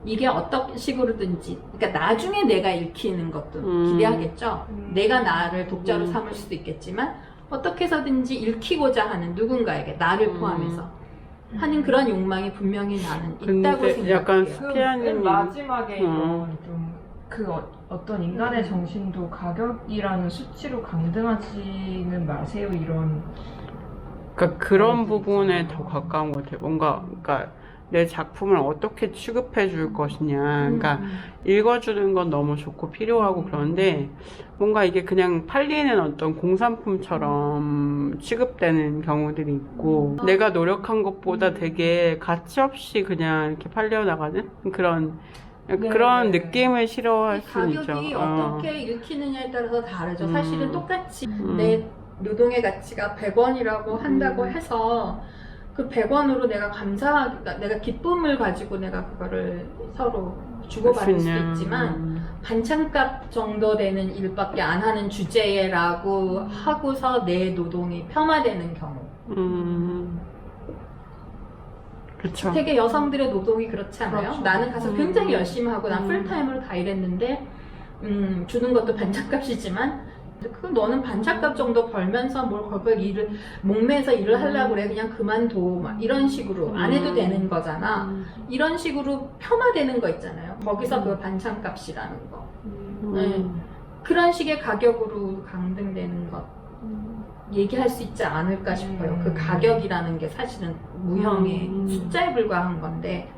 이게 어떤 식으로든지, 그러니까 나중에 내가 읽히는 것도 기대하겠죠. 내가 나를 독자로 삼을 수도 있겠지만 어떻게 해서든지 읽히고자 하는 누군가에게, 나를 포함해서 하는 그런 욕망이 분명히 나는 있다고 근데 생각해요. 약간 그 스피아님 마지막에 이런 그 어떤 인간의 정신도 가격이라는 수치로 강등하지는 마세요, 이런. 그러니까 그런 부분에 더 가까운 것 같아요. 뭔가 그러니까 내 작품을 어떻게 취급해 줄 것이냐. 그러니까 읽어주는 건 너무 좋고 필요하고 그런데 뭔가 이게 그냥 팔리는 어떤 공산품처럼 취급되는 경우들이 있고, 내가 노력한 것보다 되게 가치 없이 그냥 이렇게 팔려나가는 그런 그런 느낌을 싫어할 수 있죠. 가격이 어떻게 읽히느냐에 따라서 다르죠. 사실은 똑같이 내 노동의 가치가 100원이라고 한다고 해서 그 100원으로 내가 내가 기쁨을 가지고 내가 그거를 서로 주고받을 수도 있지만, 반찬값 정도 되는 일밖에 안 하는 주제라고 하고서 내 노동이 폄하되는 경우. 그렇죠. 되게 여성들의 노동이 그렇지 않아요? 그렇죠. 나는 가서 굉장히 열심히 하고 난 풀타임으로 다 일했는데 주는 것도 반찬값이지만, 그 너는 반찬값 정도 벌면서 뭘 거기에 일을 목매서 일을 하려고 그래, 그냥 그만둬, 막 이런 식으로 안 해도 되는 거잖아. 이런 식으로 폄하되는 거 있잖아요. 거기서 그 반찬값이라는 거. 네. 그런 식의 가격으로 강등되는 것 얘기할 수 있지 않을까 싶어요. 그 가격이라는 게 사실은 무형의 숫자에 불과한 건데.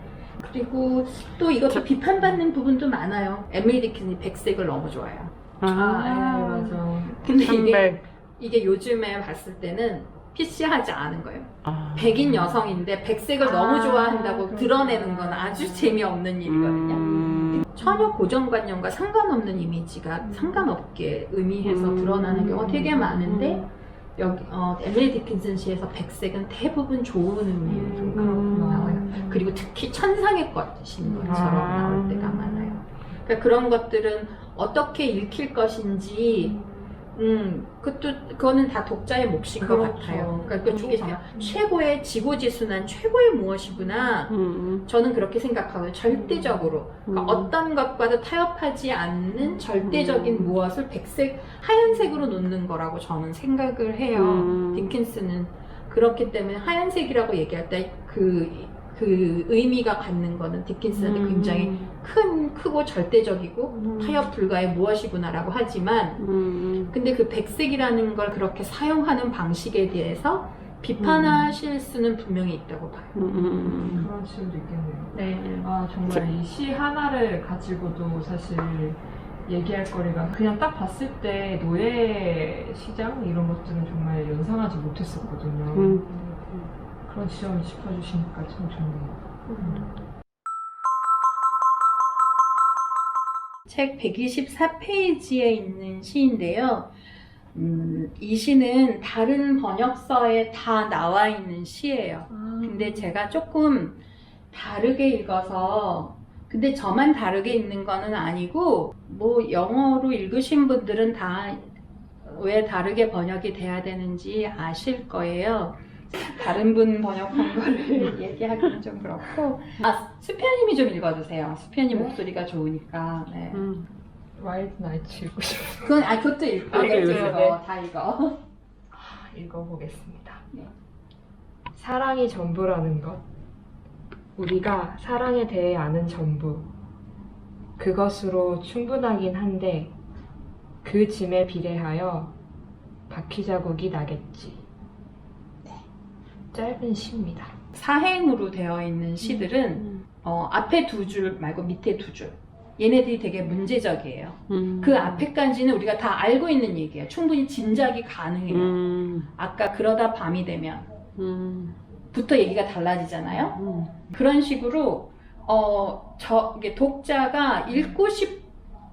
그리고 또 이것도 비판받는 부분도 많아요. 에밀리 디킨슨이 백색을 너무 좋아해요. 맞아. 근데 이게 요즘에 봤을 때는 PC하지 않은 거예요. 백인 여성인데 백색을 너무 좋아한다고 그렇구나. 드러내는 건 아주 재미없는 일이거든요. 전혀 고정관념과 상관없는 이미지가 상관없게 의미해서 드러나는 경우가 되게 많은데, 여기 에밀리 디킨슨 시에서 백색은 대부분 좋은 의미로 나와요. 그리고 특히 천상의 것인 것처럼 나올 때가 많아요. 그러니까 그런 것들은 어떻게 읽힐 것인지, 그거는 다 독자의 몫인 것 같아요. 그러니까 그게 정말 최고의 지고지순한 최고의 무엇이구나. 저는 그렇게 생각하고요. 절대적으로. 그러니까 어떤 것과도 타협하지 않는 절대적인 무엇을 하얀색으로 놓는 거라고 저는 생각을 해요. 디킨스는 그렇기 때문에 하얀색이라고 얘기할 때 그 의미가 갖는 거는 디킨스한테 굉장히 크고 절대적이고 타협 불가의 무엇이구나라고 하지만, 근데 그 백색이라는 걸 그렇게 사용하는 방식에 대해서 비판하실 수는 분명히 있다고 봐요. 그런 식으로 있겠네요. 네. 정말 이 시 하나를 가지고도 사실 얘기할 거리가, 그냥 딱 봤을 때 노예 시장 이런 것들은 정말 연상하지 못했었거든요. 그런 지점을 짚어주시니까 참 좋네요. 책 124페이지에 있는 시인데요. 이 시는 다른 번역서에 다 나와 있는 시예요. 근데 제가 조금 다르게 읽어서, 근데 저만 다르게 읽는 거는 아니고, 뭐 영어로 읽으신 분들은 다 왜 다르게 번역이 돼야 되는지 아실 거예요. 다른 분 번역한 거를 얘기하기는 좀 그렇고. 수피아님이 좀 읽어주세요. 수피아님 목소리가 좋으니까. 네. 와일드 나이츠 읽고 싶어요. 그것도 읽고. 네. 다 읽어. 읽어보겠습니다. 네. 사랑이 전부라는 것. 우리가 사랑에 대해 아는 전부. 그것으로 충분하긴 한데 그 짐에 비례하여 바퀴 자국이 나겠지. 네. 짧은 시입니다. 사행으로 되어 있는 시들은 앞에 두 줄 말고 밑에 두 줄. 얘네들이 되게 문제적이에요. 그 앞에까지는 우리가 다 알고 있는 얘기예요. 충분히 짐작이 가능해요. 아까 그러다 밤이 되면 부터 얘기가 달라지잖아요. 그런 식으로 이게 독자가 읽고 싶은,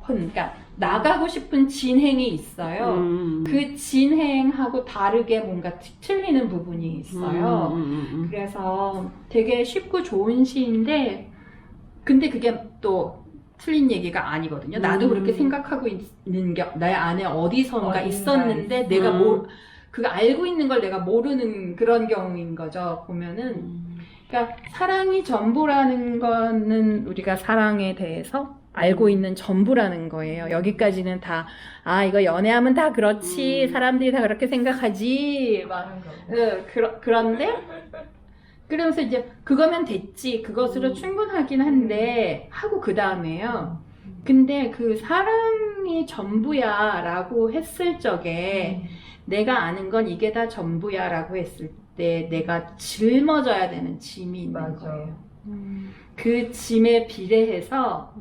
그러니까 나가고 싶은 진행이 있어요. 그 진행하고 다르게 뭔가 틀리는 부분이 있어요. 그래서 되게 쉽고 좋은 시인데, 근데 그게 또 틀린 얘기가 아니거든요. 나도 그렇게 생각하고 있는 게 내 안에 어디선가 있었는데 내가 그거 알고 있는 걸 내가 모르는 그런 경우인 거죠. 보면은. 그러니까 사랑이 전부라는 거는 우리가 사랑에 대해서 알고 있는 전부라는 거예요. 여기까지는 다, 이거 연애하면 다 그렇지. 사람들이 다 그렇게 생각하지. 막, 그런데, 그러면서 이제, 그거면 됐지. 그것으로 충분하긴 한데, 하고 그 다음에요. 근데 그 사랑이 전부야 라고 했을 적에, 내가 아는 건 이게 다 전부야 라고 했을 때, 내가 짊어져야 되는 짐이 있는 거예요. 그 짐에 비례해서,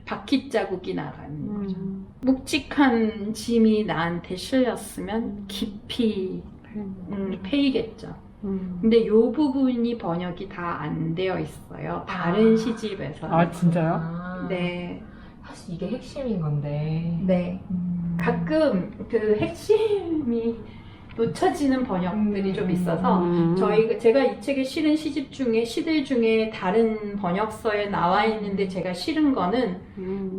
바퀴 자국이 나가는 거죠. 묵직한 짐이 나한테 실렸으면 깊이 패이겠죠. 근데 요 부분이 번역이 다 안 되어 있어요. 다른 시집에서. 아, 진짜요? 네. 사실 이게 핵심인 건데. 네. 가끔 그 핵심이 놓쳐지는 번역들이 좀 있어서 제가 이 책에 실은 시들 중에 다른 번역서에 나와 있는데 제가 실은 거는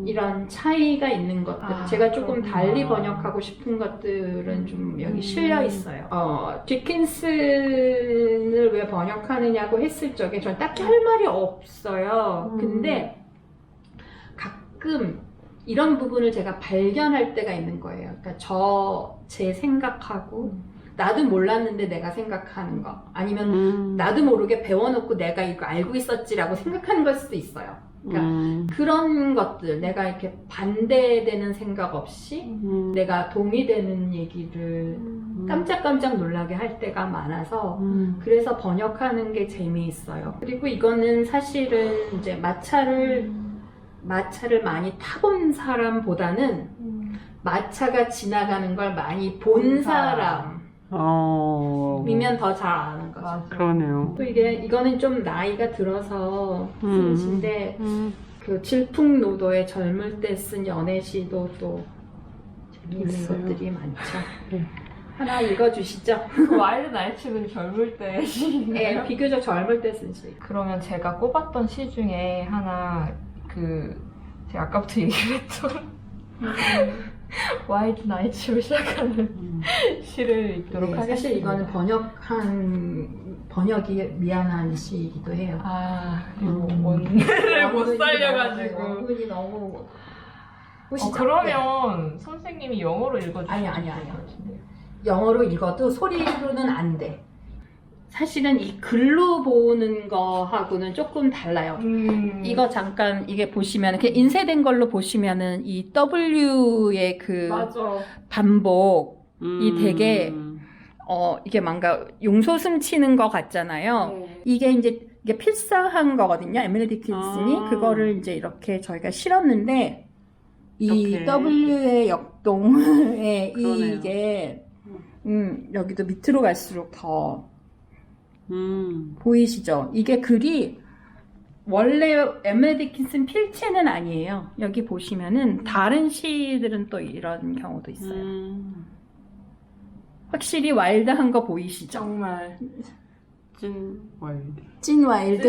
이런 차이가 있는 것들, 제가 조금 달리 번역하고 싶은 것들은 좀 여기 실려 있어요. 디킨슨을 왜 번역하느냐고 했을 적에 저는 딱히 할 말이 없어요. 근데 가끔 이런 부분을 제가 발견할 때가 있는 거예요. 그러니까 제 생각하고 나도 몰랐는데 내가 생각하는 거, 아니면 나도 모르게 배워놓고 내가 이거 알고 있었지라고 생각하는 걸 수도 있어요. 그러니까 그런 것들, 내가 이렇게 반대되는 생각 없이 내가 동의되는 얘기를 깜짝깜짝 놀라게 할 때가 많아서 그래서 번역하는 게 재미있어요. 그리고 이거는 사실은 이제 마차를 많이 타본 사람보다는 마차가 지나가는 걸 많이 본 사람이면 더 잘 아는 거죠. 맞아. 그러네요. 또 이거는 좀 나이가 들어서 쓴 시인데 그 질풍노도의 젊을 때 쓴 연애시도 또 재미있는 것들이 많죠. 네. 하나 읽어주시죠. 와일드 나이츠는 젊을 때 시인가요? 네, 비교적 젊을 때 쓴 시. 그러면 제가 꼽았던 시 중에 하나 제가 아까부터 얘기를 했던 와일드 나이츠로 시작하는 시를 읽도록 하겠습니다. 사실 이거는 번역이 미안한 시이기도 해요. 이거 원문을 못 살려가지고. 원문이 너무 그러면 선생님이 영어로 읽어주시면 아니. 영어로 읽어도 소리로는 안 돼. 사실은 이 글로 보는 거하고는 조금 달라요. 이거 잠깐 이게 보시면 이렇게 인쇄된 걸로 보시면은 이 W의 그 맞아. 반복이 되게 이게 뭔가 용솟음 치는 것 같잖아요. 네. 이게 필사한 거거든요. 에밀리 디킨슨이 그거를 이제 이렇게 저희가 실었는데 이 이렇게. W의 역동에 그러네요. 이게 여기도 밑으로 갈수록 더 보이시죠? 이게 글이 원래 에밀리 디킨슨 필체는 아니에요. 여기 보시면은 다른 시들은 또 이런 경우도 있어요. 확실히 와일드한 거 보이시죠? 정말 찐 와일드. 찐 와일드.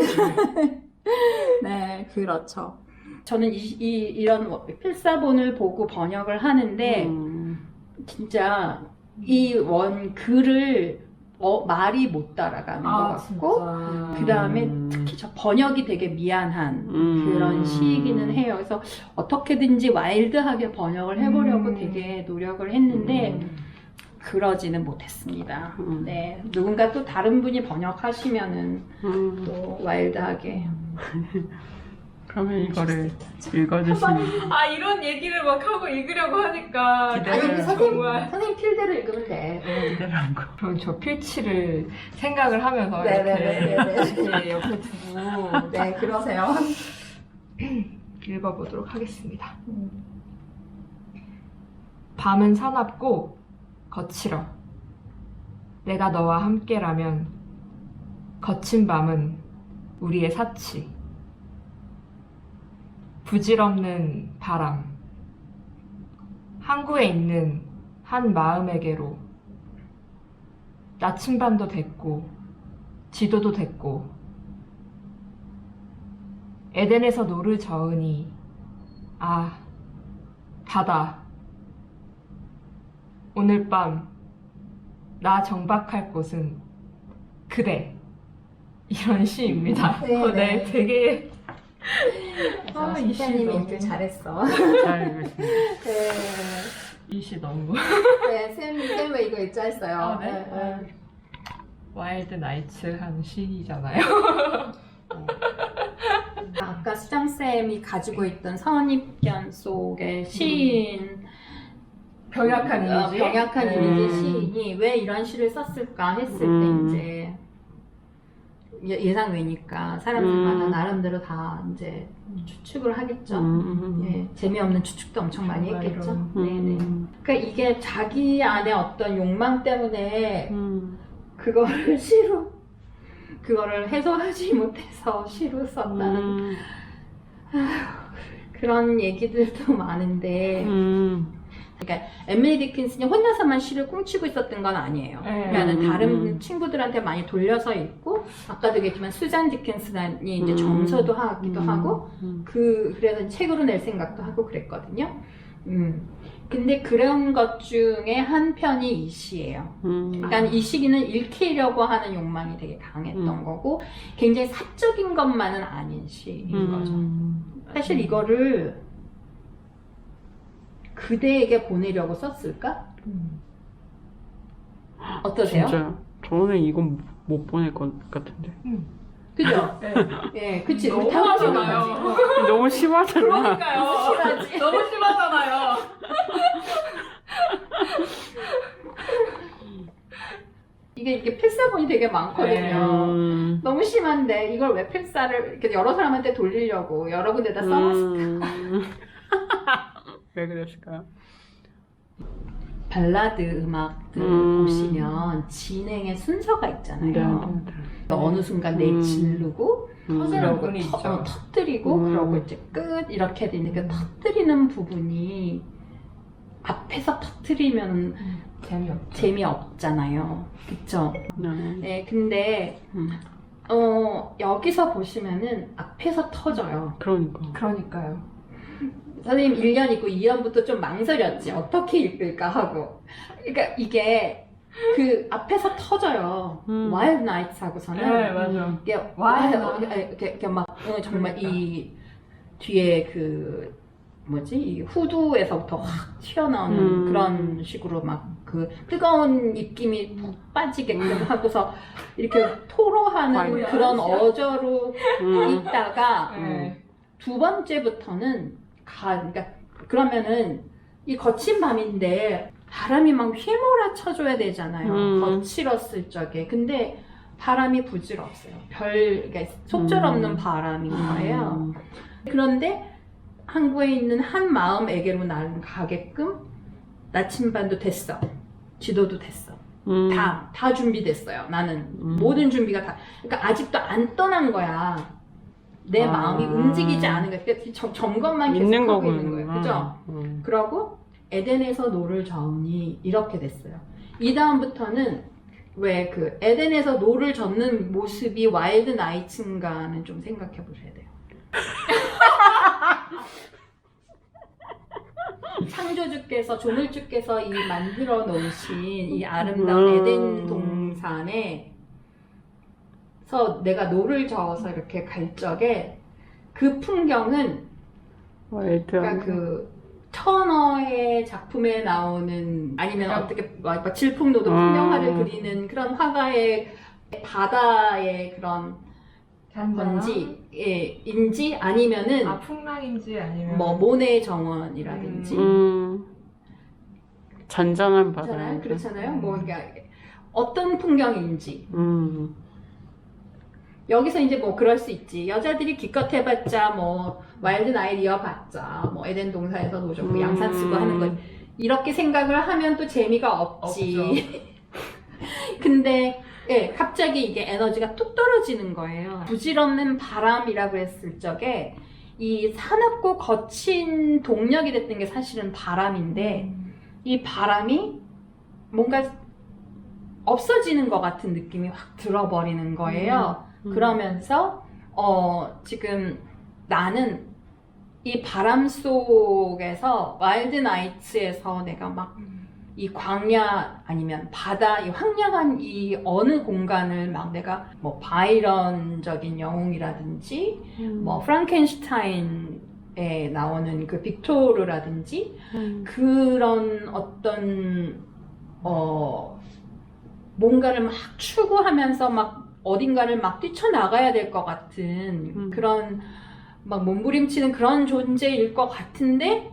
네, 그렇죠. 저는 이런 필사본을 보고 번역을 하는데 진짜 이 글을 말이 못 따라가는 것 같고 그 다음에 특히 저 번역이 되게 미안한 그런 시이기는 해요. 그래서 어떻게든지 와일드하게 번역을 해보려고 되게 노력을 했는데 그러지는 못했습니다. 네, 누군가 또 다른 분이 번역하시면은 또 와일드하게. 그러면 이거를 읽어주시면 아 이런 얘기를 막 하고 읽으려고 하니까 아니 정말 선생님 필대로 읽으면 돼. 기대를 한 거. 그럼 저 필치를 생각을 하면서 네네네네. 이렇게 옆에 두고 네, 그러세요. 읽어보도록 하겠습니다. 밤은 사납고 거칠어. 내가 너와 함께라면 거친 밤은 우리의 사치. 부질없는 바람. 항구에 있는 한 마음에게로 나침반도 됐고 지도도 됐고 에덴에서 노를 저으니 아 바다 오늘 밤 나 정박할 곳은 그대 이런 시입니다. 네, 네, 되게 이 시님 너무- 읽길 잘했어. 잘 읽으십니다. 네, 이 시 너무 네, 쌤 왜 이거 읽자 했어요. 아, 네? 와일드 나이츠 한 시잖아요. 아까 수장쌤이 가지고 있던 선입견 속의 시인 병약한 이미지. 병약한 이미지 시인이 왜 이런 시를 썼을까 했을 때 이제 예상 외니까 사람들마다 나름대로 다 이제 추측을 하겠죠. 예, 재미없는 추측도 엄청 많이 정말 했겠죠. 이런- 네네. 그러니까 이게 자기 안에 어떤 욕망 때문에 그거를 시로 그거를 해소하지 못해서 시로 썼다는 그런 얘기들도 많은데. 그러니까 에밀리 디킨슨이 혼자서만 시를 꽁치고 있었던 건 아니에요. 그러니까 다른 친구들한테 많이 돌려서 읽고 아까도 얘기했지만 수잔 디킨슨이 이제 점서도 하기도 하고 그래서 책으로 낼 생각도 하고 그랬거든요. 근데 그런 것 중에 한 편이 이 시예요. 그러니까 이 시기는 읽히려고 하는 욕망이 되게 강했던 거고 굉장히 사적인 것만은 아닌 시인 거죠. 사실 이거를 그대에게 보내려고 썼을까? 어떠세요? 진짜 저는 이건 못 보낼 것 같은데. 그죠? 네. 예, 그치. 너무 우리 다 하잖아요. 마찬가지. 너무 심하잖아. 그러니까요. 심하지? 너무 심하잖아요. 이게 필사본이 되게 많거든요. 너무 심한데 이걸 왜 필사를 이렇게 여러 사람한테 돌리려고 여러 군데다 써놨을까? 왜 그랬을까요? 발라드 음악들 보시면 진행의 순서가 있잖아요. 어느 순간 내 지르고 터지는 그러고 부분이 있죠. 터뜨리고 그러고 이제 끝 이렇게 되니까 터뜨리는 부분이 앞에서 터뜨리면 재미없잖아요. 그쵸? 네, 근데 여기서 보시면은 앞에서 터져요. 그러니까요. 선생님 1년 있고 2년부터 좀 망설였지. 어떻게 읽을까 하고. 그러니까 이게 그 앞에서 터져요. 와일드 나이츠 하고서는 네, 맞아. 이게 이렇게 막 정말 이 뒤에 그 뭐지 이 후두에서부터 확 튀어나오는 그런 식으로 막 그 뜨거운 입김이 푹 빠지게끔 하고서 이렇게 토로하는 그런 어조로 있다가 두 번째부터는 그러니까 그러면은 이 거친 밤인데 바람이 막 휘몰아 쳐줘야 되잖아요. 거칠었을 적에. 근데 바람이 부질없어요. 그러니까 속절없는 바람인 거예요. 그런데 항구에 있는 한 마음에게로 나는 가게끔 나침반도 됐어. 지도도 됐어. 다 준비됐어요. 나는 모든 준비가 다. 그러니까 아직도 안 떠난 거야. 내 마음이 움직이지 않은 거야. 그러니까 점검만 계속 있는 하고 거구나. 있는 거예요. 그죠? 그러고 에덴에서 노를 저으니 이렇게 됐어요. 이 다음부터는 왜 그 에덴에서 노를 젓는 모습이 와일드 나이츠인가는 좀 생각해 보셔야 돼요. 창조주께서 조물주께서 이 만들어 놓으신 이 아름다운 에덴 동산에 내가 노를 저어서 이렇게 갈 적에 그 풍경은 그러니까 그 터너의 작품에 나오는 아니면 어떻게 막 질풍노도 풍경화를 그리는 그런 화가의 바다의 그런 건지 인지 아니면은 풍랑인지 아니면 뭐 모네 정원이라든지 잔잔한 바다. 그렇잖아요. 뭐 그러니까 어떤 풍경인지 여기서 이제 뭐 그럴 수 있지. 여자들이 기껏 해봤자 뭐 와일드 나잇 이어봤자 뭐 에덴 동산에서 노젓고 양산 쓰고 하는 거 이렇게 생각을 하면 또 재미가 없지. 근데 갑자기 이게 에너지가 뚝 떨어지는 거예요. 부질없는 바람이라고 했을 적에 이 사납고 거친 동력이 됐던 게 사실은 바람인데 이 바람이 뭔가 없어지는 것 같은 느낌이 확 들어버리는 거예요. 그러면서 지금 나는 이 바람 속에서 와일드 나이츠에서 내가 막 이 광야 아니면 바다 이 황량한 이 어느 공간을 막 내가 뭐 바이런적인 영웅이라든지 뭐 프랑켄슈타인에 나오는 그 빅토르라든지 그런 어떤 뭔가를 막 추구하면서 막 어딘가를 막 뛰쳐나가야 될 것 같은 그런 막 몸부림치는 그런 존재일 것 같은데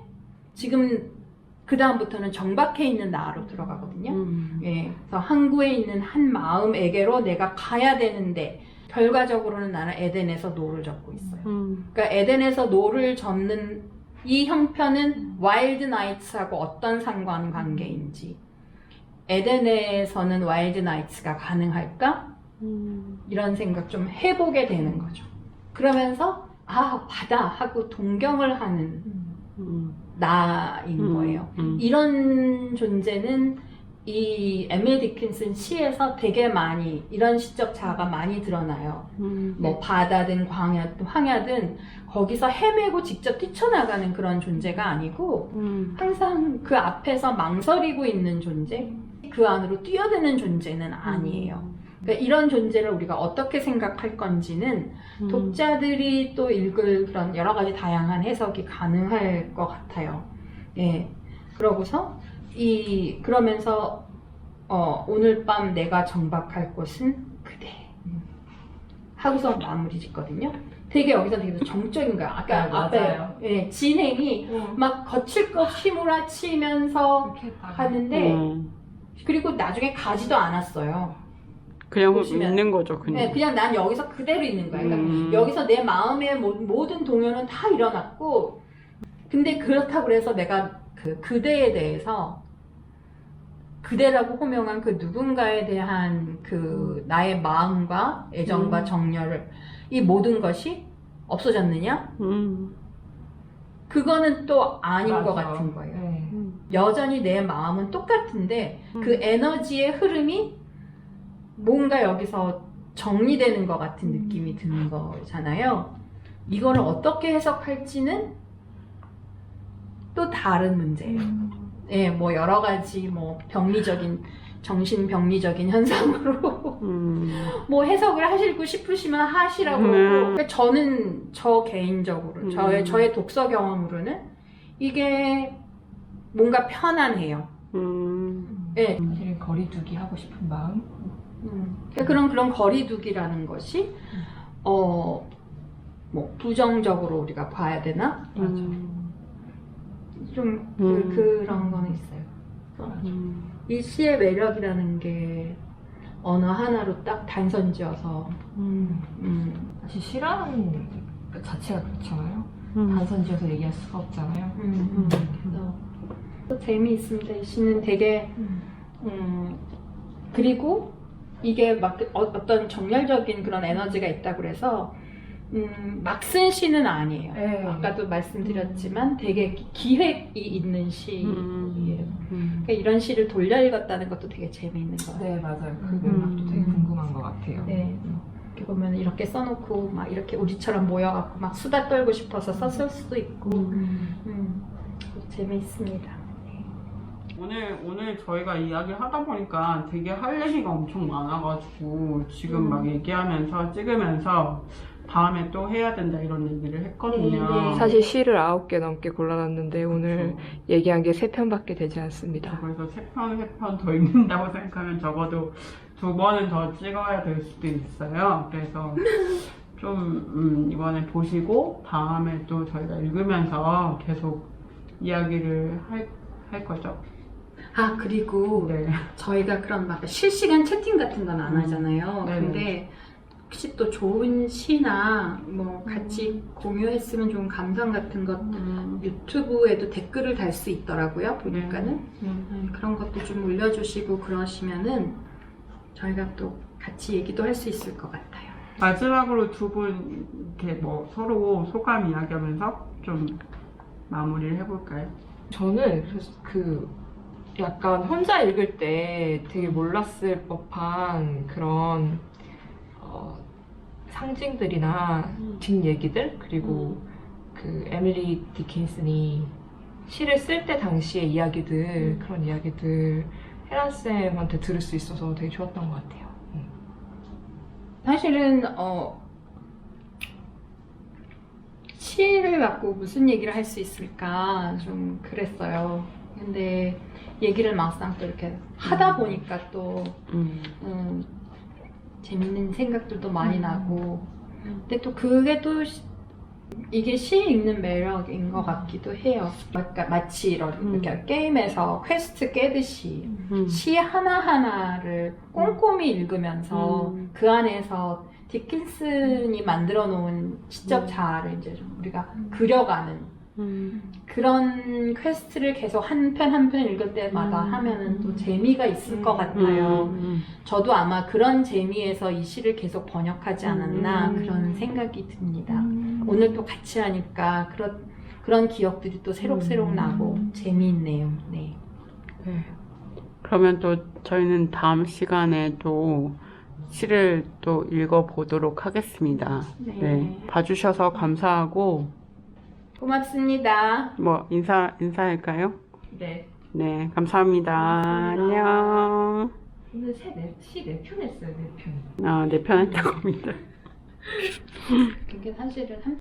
지금 그 다음부터는 정박해 있는 나로 들어가거든요. 그래서 항구에 있는 한 마음에게로 내가 가야 되는데 결과적으로는 나는 에덴에서 노를 젓고 있어요. 그러니까 에덴에서 노를 젓는 이 형편은 와일드 나이츠하고 어떤 상관관계인지 에덴에서는 와일드 나이츠가 가능할까? 이런 생각 좀 해보게 되는 거죠. 그러면서 바다 하고 동경을 하는 나인 거예요. 이런 존재는 이 에밀 디킨슨 시에서 되게 많이 이런 시적 자아가 많이 드러나요. 뭐 바다든 황야든 거기서 헤매고 직접 뛰쳐나가는 그런 존재가 아니고 항상 그 앞에서 망설이고 있는 존재, 그 안으로 뛰어드는 존재는 아니에요. 그러니까 이런 존재를 우리가 어떻게 생각할 건지는 독자들이 또 읽을 그런 여러 가지 다양한 해석이 가능할 것 같아요. 그러고서 그러면서 오늘 밤 내가 정박할 곳은 그대 하고서 마무리 짓거든요. 되게 여기서 되게 정적인 거야. 아까 앞에 진행이 막 거칠 것 휘몰아치면서 하는데 그리고 나중에 가지도 않았어요. 그냥 보시면. 있는 거죠, 그냥. 그냥 난 여기서 그대로 있는 거야. 그러니까 여기서 내 마음의 모든 동요는 다 일어났고, 근데 그렇다고 해서 내가 그대에 대해서 그대라고 호명한 그 누군가에 대한 그 나의 마음과 애정과 정열을 이 모든 것이 없어졌느냐? 그거는 또 아닌 것 같은 거예요. 여전히 내 마음은 똑같은데 그 에너지의 흐름이 뭔가 여기서 정리되는 것 같은 느낌이 드는 거잖아요. 이거를 어떻게 해석할지는 또 다른 문제예요. 뭐 여러 가지 뭐 정신병리적인 현상으로 뭐 해석을 하시고 싶으시면 하시라고 그러고 그러니까 저는 저 개인적으로 저의 독서 경험으로는 이게 뭔가 편안해요. 사실 거리두기 하고 싶은 마음. 그러니까 그런 거리두기라는 것이 뭐 부정적으로 우리가 봐야 되나? 좀 그런 거는 있어요. 이 시의 매력이라는 게 언어 하나로 딱 단선지어서 사실 시라는 그 자체가 그렇잖아요. 단선지어서 얘기할 수가 없잖아요. 그래서 또 재미있습니다. 이 시는 되게 그리고 이게 막 어떤 정열적인 그런 에너지가 있다고 그래서 막 쓴 시는 아니에요. 아까도 말씀드렸지만 되게 기획이 있는 시예요. 그러니까 이런 시를 돌려 읽었다는 것도 되게 재미있는 것 같아요. 네, 맞아요. 그 맥락도 되게 궁금한 것 같아요. 네. 이렇게 보면 이렇게 써놓고 막 이렇게 우리처럼 모여갖고 막 수다 떨고 싶어서 썼을 수도 있고 재미있습니다. 오늘 저희가 이야기를 하다 보니까 되게 할 얘기가 엄청 많아가지고 지금 막 얘기하면서 찍으면서 다음에 또 해야 된다 이런 얘기를 했거든요. 네. 사실 시를 9개 넘게 골라놨는데 오늘 그렇죠. 얘기한 게 3편밖에 되지 않습니다. 그래서 3편 더 읽는다고 생각하면 적어도 2번은 더 찍어야 될 수도 있어요. 그래서 좀 이번에 보시고 다음에 또 저희가 읽으면서 계속 이야기를 할 거죠. 아, 그리고 네. 저희가 그런 막 실시간 채팅 같은 건 안 하잖아요. 네네. 근데 혹시 또 좋은 시나 뭐 같이 공유했으면 좋은 감상 같은 것 유튜브에도 댓글을 달 수 있더라고요. 보니까는 그런 것도 좀 올려주시고 그러시면은 저희가 또 같이 얘기도 할 수 있을 것 같아요. 마지막으로 두 분 이렇게 뭐 서로 소감 이야기하면서 좀 마무리를 해볼까요? 저는 그래서 약간 혼자 읽을 때 되게 몰랐을 법한 그런 상징들이나 뒷얘기들 그리고 그 에밀리 디킨슨이 시를 쓸 때 당시의 이야기들 그런 이야기들 혜란 쌤한테 들을 수 있어서 되게 좋았던 것 같아요. 사실은 시를 갖고 무슨 얘기를 할 수 있을까 좀 그랬어요. 근데 얘기를 막상 또 이렇게 하다 보니까 또 재밌는 생각들도 많이 나고 근데 또 그게 또 이게 시 읽는 매력인 것 같기도 해요. 그러니까 마치 이렇게 게임에서 퀘스트 깨듯이 시 하나하나를 꼼꼼히 읽으면서 그 안에서 디킨슨이 만들어 놓은 시적 자아를 이제 좀 우리가 그려가는 그런 퀘스트를 계속 한 편 한 편 읽을 때마다 하면은 또 재미가 있을 것 같아요. 저도 아마 그런 재미에서 이 시를 계속 번역하지 않았나 그런 생각이 듭니다. 오늘 또 같이 하니까 그런 기억들이 또 새록새록 나고 재미있네요. 네. 그러면 또 저희는 다음 시간에 또 시를 또 읽어보도록 하겠습니다. 네. 봐주셔서 감사하고, 고맙습니다. 뭐, 인사할까요? 네. 네, 감사합니다. 고맙습니다. 안녕. 오늘 시 4편 했어요, 4편. 네 편 했다고 합니다. 그게 사실은